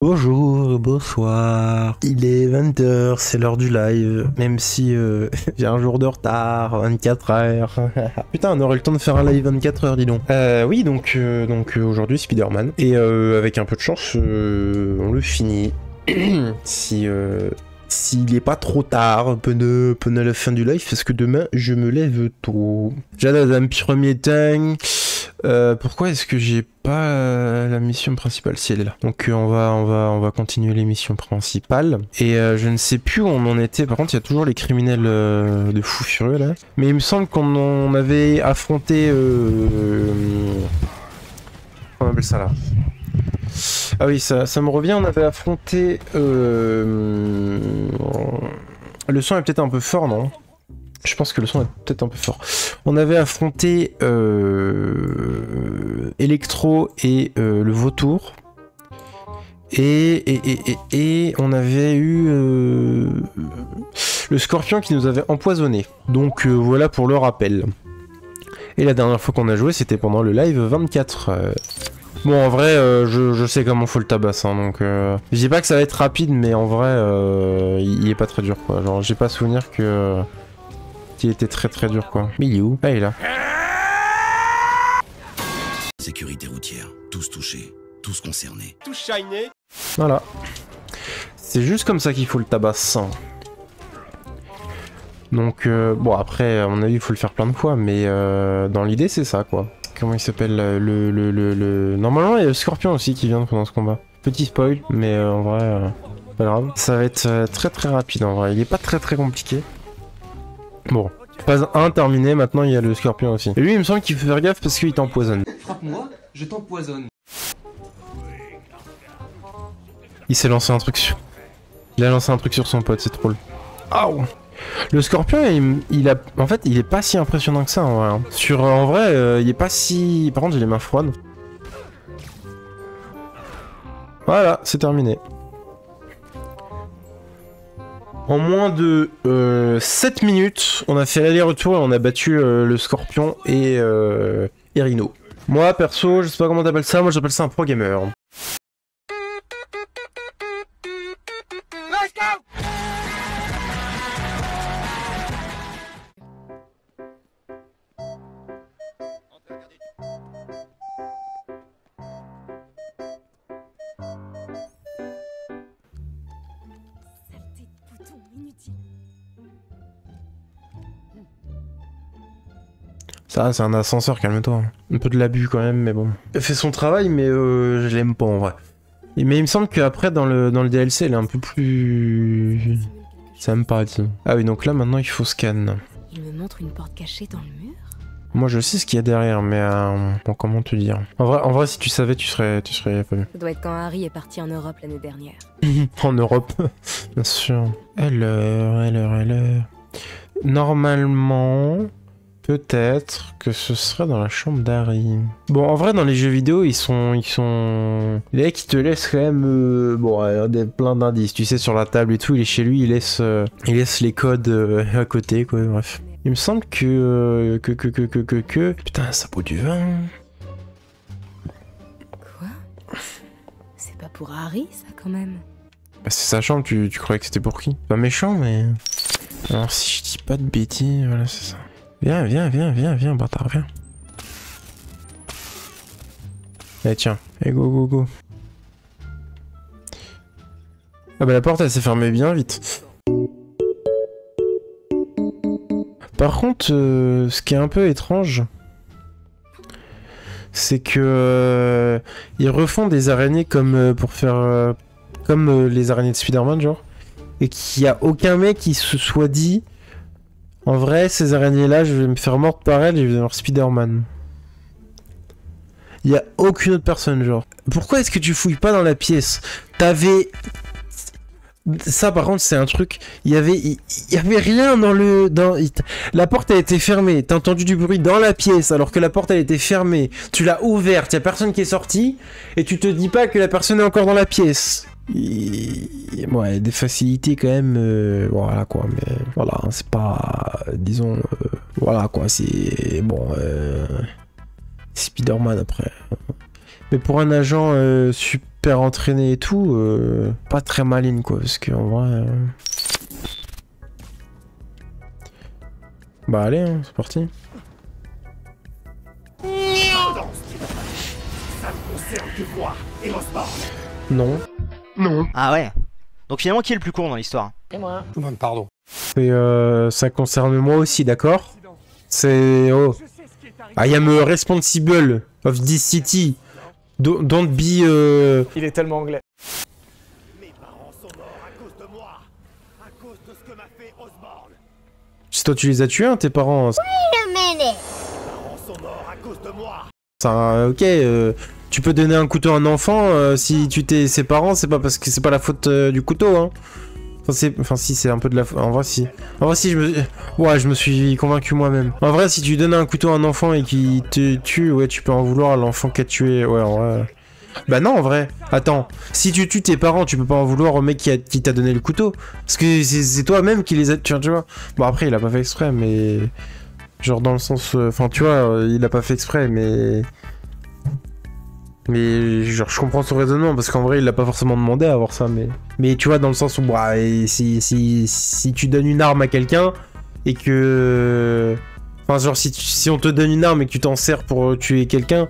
Bonjour, bonsoir. Il est 20 h, c'est l'heure du live. Même si j'ai un jour de retard, 24 heures. Putain, on aurait le temps de faire un live 24 heures, dis donc. Oui, donc aujourd'hui Spider-Man. Et avec un peu de chance, on le finit. S'il est pas trop tard, pendant la fin du live, parce que demain je me lève tôt. J'ai dans un premier temps. Pourquoi est-ce que j'ai pas la mission principale? Si elle est là. Donc on va continuer les missions principales. Et je ne sais plus où on en était. Par contre, il y a toujours les criminels de fous furieux là. Mais il me semble qu'on avait affronté. Comment on appelle ça là? Ah oui, ça me revient. On avait affronté. Le son est peut-être un peu fort, non? Je pense que le son est peut-être un peu fort. On avait affronté Electro et le vautour. Et on avait eu le scorpion qui nous avait empoisonné. Donc voilà pour le rappel. Et la dernière fois qu'on a joué, c'était pendant le live 24. Bon, en vrai, je sais comment faut le tabasser, hein, donc... Je dis pas que ça va être rapide, mais en vrai, il est pas très dur, quoi. Genre, j'ai pas souvenir que... Il était très dur quoi. Mais il est où? Ah, il est là. Sécurité routière, tous touchés, tous concernés. Tout shiné. Voilà. C'est juste comme ça qu'il faut le tabasser. Donc bon après à mon avis il faut le faire plein de fois, mais dans l'idée c'est ça quoi. Comment il s'appelle Normalement il y a le scorpion aussi qui vient pendant ce combat. Petit spoil, mais en vrai pas grave. Ça va être très rapide en vrai. Il est pas très compliqué. Bon, phase 1 terminée, maintenant il y a le scorpion aussi. Et lui il me semble qu'il faut faire gaffe parce qu'il t'empoisonne. Frappe-moi, je t'empoisonne. Il s'est lancé un truc sur... Il a lancé un truc sur son pote, c'est drôle. Aouh. Le scorpion, en fait, il est pas si impressionnant que ça en vrai. Hein. En vrai, il est pas si... Par contre j'ai les mains froides. Voilà, c'est terminé. En moins de 7 minutes, on a fait l'aller-retour et on a battu le Scorpion et Rhino. Moi, perso, je sais pas comment t'appelles ça, moi j'appelle ça un pro gamer. Let's go. Ça, c'est un ascenseur, calme-toi. Un peu de l'abus quand même, mais bon. Elle fait son travail, mais je l'aime pas en vrai. Mais il me semble qu'après, dans le DLC, elle est un peu plus... Ça me paraît, disons. Ah oui, donc là, maintenant, il faut scan. Il me montre une porte cachée dans le mur. Moi, je sais ce qu'il y a derrière, mais... Bon, comment te dire en vrai, si tu savais, tu serais pas mieux. Ça doit être quand Harry est parti en Europe l'année dernière. En Europe, bien sûr. Alors... Normalement... Peut-être que ce serait dans la chambre d'Harry. Bon, en vrai, dans les jeux vidéo, ils sont... Les mecs, ils te laissent quand même... plein d'indices. Tu sais, sur la table et tout, il est chez lui, il laisse les codes à côté, quoi, bref. Il me semble que... Putain, ça boit du vin. Quoi? C'est pas pour Harry, ça, quand même? Bah, c'est sa chambre, tu croyais que c'était pour qui? Pas méchant, mais... Alors, si je dis pas de bêtises, voilà, c'est ça. Viens, bâtard, viens. Eh tiens, et go. Ah bah la porte elle s'est fermée bien vite. Par contre, ce qui est un peu étrange, c'est que ils refont des araignées comme pour faire comme les araignées de Spider-Man genre, et qu'il n'y a aucun mec qui se soit dit. En vrai, ces araignées-là, je vais me faire mordre par elles et je vais devenir Spider-Man. Il y a aucune autre personne, genre. Pourquoi est-ce que tu fouilles pas dans la pièce? T'avais... Ça, par contre, c'est un truc... Il y avait rien dans le... La porte a été fermée. T'as entendu du bruit dans la pièce alors que la porte, elle était fermée. Tu l'as ouverte, il y a personne qui est sorti. Et tu te dis pas que la personne est encore dans la pièce. Bon, il y a des facilités quand même, voilà quoi, mais voilà, c'est pas, disons, voilà quoi, c'est, bon, Spider-Man après. Mais pour un agent super super entraînée et tout, pas très maligne quoi, parce que en vrai... Bah allez, hein, c'est parti. Non. Non. Ah ouais. Donc finalement, qui est le plus con dans l'histoire? Et moi. Pardon. Et ça concerne moi aussi, d'accord? C'est... Oh. I am responsible of this city. Don't be... Il est tellement anglais. Mes parents sont morts à cause de moi. À cause de ce que m'a fait Osborn. C'est toi tu les as tués, hein, tes parents. Mes parents sont morts à cause de moi. Ça, ok, tu peux donner un couteau à un enfant, si tu t'es ses parents, c'est pas parce que c'est pas la faute du couteau, hein. Enfin, si, c'est un peu de la faute. En vrai, si. En vrai, si, ouais, je me suis convaincu moi-même. En vrai, si tu donnes un couteau à un enfant et qu'il te tue, ouais, tu peux en vouloir à l'enfant qui a tué. Ouais, en vrai. Bah non, en vrai. Attends, si tu tues tes parents, tu peux pas en vouloir au mec qui t'a donné le couteau. Parce que c'est toi-même qui les a tués, tu vois. Bon, après, il a pas fait exprès, mais... Genre dans le sens... Enfin, tu vois, il a pas fait exprès, mais... Mais genre je comprends son raisonnement parce qu'en vrai il l'a pas forcément demandé à avoir ça, mais tu vois dans le sens où bah, si tu donnes une arme à quelqu'un et que enfin genre si on te donne une arme et que tu t'en sers pour tuer quelqu'un,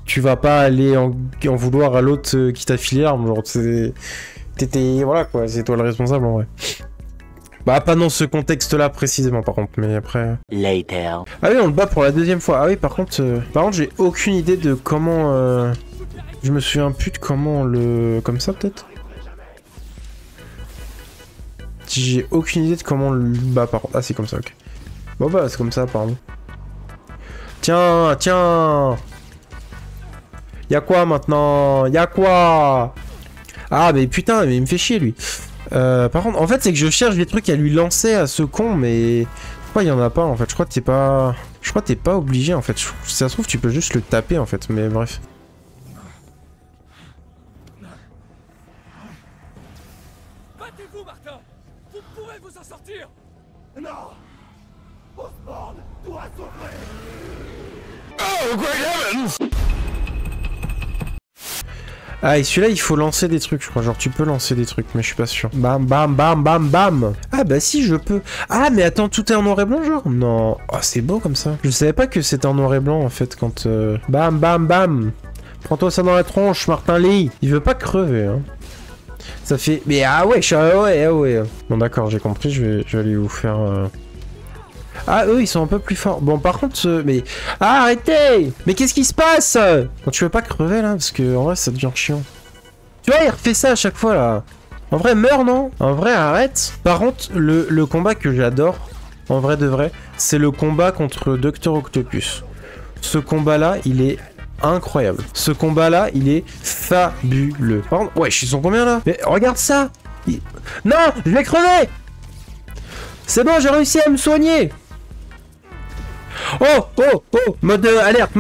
tu vas pas aller en vouloir à l'autre qui t'a filé l'arme, genre t'étais voilà quoi, c'est toi le responsable en vrai. Bah pas dans ce contexte-là précisément par contre, mais après... Later. Ah oui, on le bat pour la deuxième fois. Ah oui, par contre j'ai aucune idée de comment... Je me souviens plus de comment le... Comme ça peut-être. J'ai aucune idée de comment le bat par contre. Ah c'est comme ça, ok. Bon bah c'est comme ça apparemment. Tiens. Y'a quoi maintenant? Y'a quoi? Ah mais putain, mais il me fait chier lui. Par contre, en fait, c'est que je cherche des trucs à lui lancer à ce con, mais pourquoi il y en a pas en fait? Je crois que t'es pas obligé en fait. Si ça se trouve, tu peux juste le taper en fait, mais bref. Battez-vous, Martin! Vous pourrez vous en sortir! Non. Osborn doit souffrir. Oh, great heavens! Ah et celui-là il faut lancer des trucs je crois, genre tu peux lancer des trucs mais je suis pas sûr. Bam bam bam bam bam. Ah bah si je peux. Ah mais attends, tout est en noir et blanc genre? Non. Oh c'est beau comme ça. Je savais pas que c'était en noir et blanc en fait quand... Bam bam bam. Prends-toi ça dans la tronche Martin Lee. Il veut pas crever hein. Ça fait... Mais ah ouais, ouais. Bon d'accord j'ai compris, je vais aller vous faire... Ah eux ils sont un peu plus forts. Bon par contre mais... Ah arrêtez! Mais qu'est-ce qui se passe? Non, tu veux pas crever là? Parce que en vrai ça devient chiant. Tu vois il refait ça à chaque fois là. En vrai meurs non? En vrai arrête. Par contre le combat que j'adore, en vrai de vrai, c'est le combat contre Dr Octopus. Ce combat là il est incroyable. Ce combat là il est fabuleux. Par contre, ouais ils sont combien là? Mais regarde ça. Non je vais crever. C'est bon j'ai réussi à me soigner. Oh, mode alerte.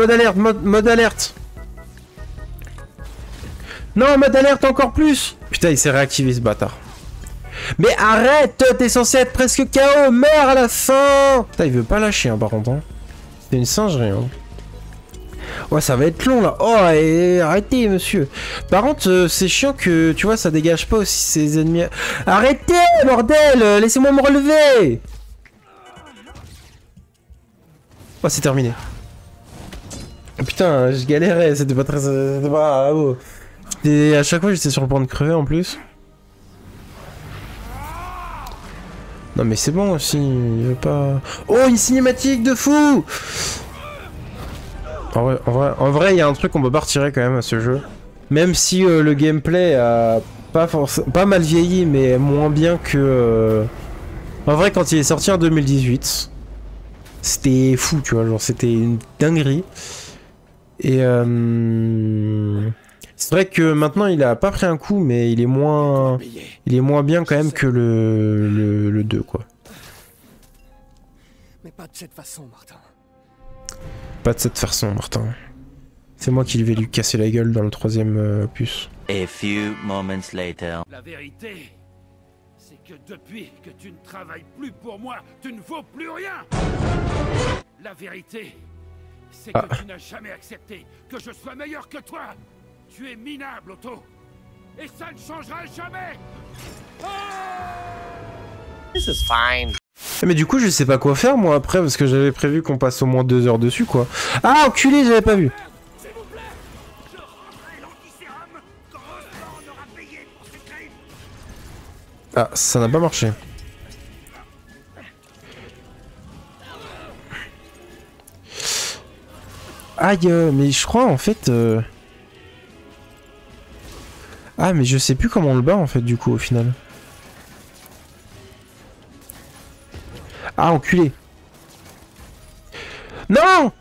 Non, mode alerte encore plus. Putain, il s'est réactivé ce bâtard. Mais arrête, t'es censé être presque KO, meurs à la fin. Putain, il veut pas lâcher, hein, par contre. Hein. C'est une singerie, hein. Ouais, ça va être long, là. Oh, et arrêtez, monsieur. Par contre, c'est chiant que, tu vois, ça dégage pas aussi ses ennemis. Arrêtez, bordel. Laissez-moi me relever. Oh, c'est terminé. Oh, putain, je galérais, c'était pas très... C'était pas... Oh. Et à chaque fois, j'étais sur le point de crever, en plus. Non, mais c'est bon, aussi, il veut pas... Oh, une cinématique de fou. En vrai, il y a un truc qu'on peut pas retirer, quand même, à ce jeu. Même si le gameplay a pas mal vieilli, mais moins bien que... En vrai, quand il est sorti en 2018... C'était fou, tu vois, genre c'était une dinguerie. Et c'est vrai que maintenant il a pas pris un coup, mais il est moins bien quand même que le 2 quoi. Mais pas de cette façon, Martin. Pas de cette façon, Martin. C'est moi qui vais lui casser la gueule dans le 3e opus. A few moments later. La vérité, c'est que depuis que tu ne travailles plus pour moi, tu ne vaux plus rien. La vérité, c'est que tu n'as jamais accepté que je sois meilleur que toi. Tu es minable, Otto. Et ça ne changera jamais. This is fine. Mais du coup, je sais pas quoi faire moi après parce que j'avais prévu qu'on passe au moins 2 heures dessus quoi. Ah, enculé, j'avais pas vu. S'il vous plaît, je rendrai l'antisérum quand Osborn aura payé pour ses crimes. Ah, ça n'a pas marché. Aïe, mais je crois en fait... Ah, mais je sais plus comment on le bat en fait du coup au final. Ah, enculé. Non!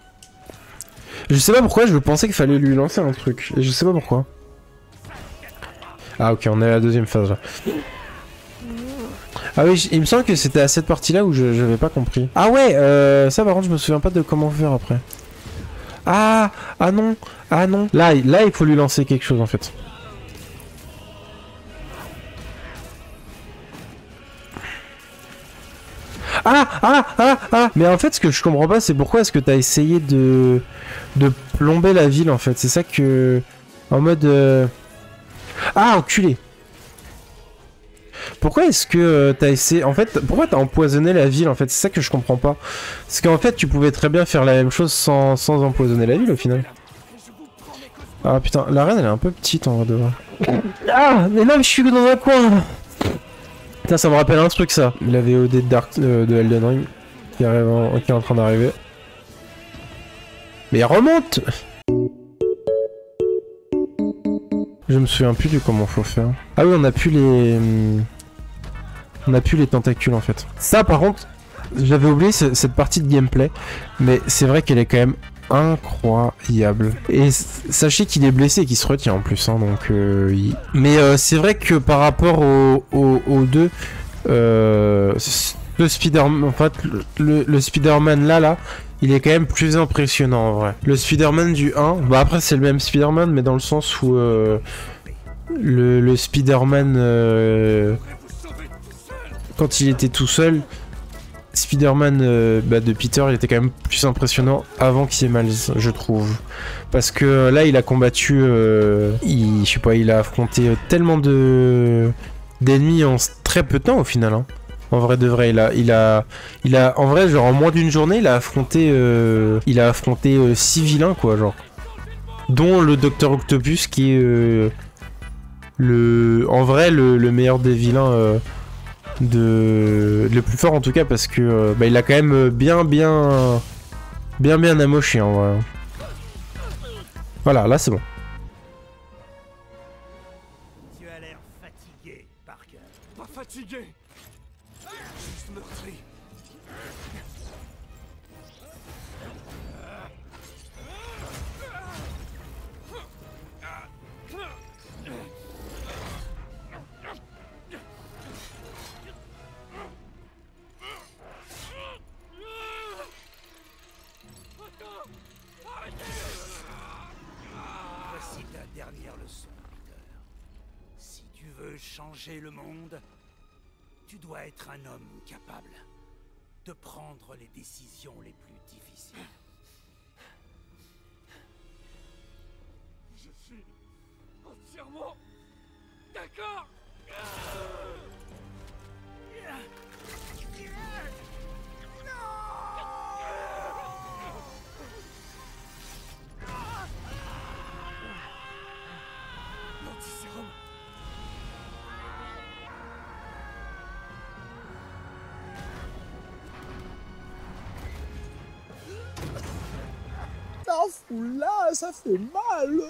Je sais pas pourquoi, je pensais qu'il fallait lui lancer un truc. Et je sais pas pourquoi. Ah ok, on est à la deuxième phase là. Ah oui, il me semble que c'était à cette partie-là où j'avais pas compris. Ah ouais, ça par contre je me souviens pas de comment faire après. Ah, ah non, ah non. Là, il faut lui lancer quelque chose en fait. Ah. Mais en fait, ce que je comprends pas, c'est pourquoi est-ce que t'as essayé de plomber la ville en fait. C'est ça que... En mode... Ah, enculé. Pourquoi est-ce que t'as essayé... En fait, pourquoi t'as empoisonné la ville en fait? C'est ça que je comprends pas. Parce qu'en fait, tu pouvais très bien faire la même chose sans empoisonner la ville au final. Ah putain, l'arène elle est un peu petite en vrai de vrai. Ah, mais non, mais je suis dans un coin. Putain, ça me rappelle un truc ça. La VOD de Dark de Elden Ring qui est en train d'arriver. Mais remonte. Je me souviens plus de comment faut faire. Ah oui, on a plus les... On a plus les tentacules en fait. Ça par contre, j'avais oublié cette partie de gameplay. Mais c'est vrai qu'elle est quand même incroyable. Et sachez qu'il est blessé et qu'il se retient en plus. Hein, donc, mais c'est vrai que par rapport aux deux... le Spider-Man... En fait, le Spider-Man là... Il est quand même plus impressionnant en vrai. Le Spider-Man du 1, bah après c'est le même Spider-Man mais dans le sens où le Spider-Man quand il était tout seul, Spider-Man de Peter il était quand même plus impressionnant avant qu'il y ait Miles, je trouve. Parce que là il a combattu, je sais pas, il a affronté tellement d'ennemis en très peu de temps au final. Hein. En vrai de vrai, il a, en vrai, genre en moins d'une journée, il a affronté 6 vilains quoi, genre, dont le Docteur Octopus qui est en vrai le meilleur des vilains, le plus fort en tout cas parce que il a quand même bien amoché en vrai. Voilà, là c'est bon. Tu as l'air fatigué, Parker. Pas fatigué. Juste meurtri. Voici ta dernière leçon, Peter. Si tu veux changer le monde, tu dois être un homme capable de prendre les décisions les plus difficiles. Je suis entièrement d'accord. L'antisérum. Là, ça fait mal.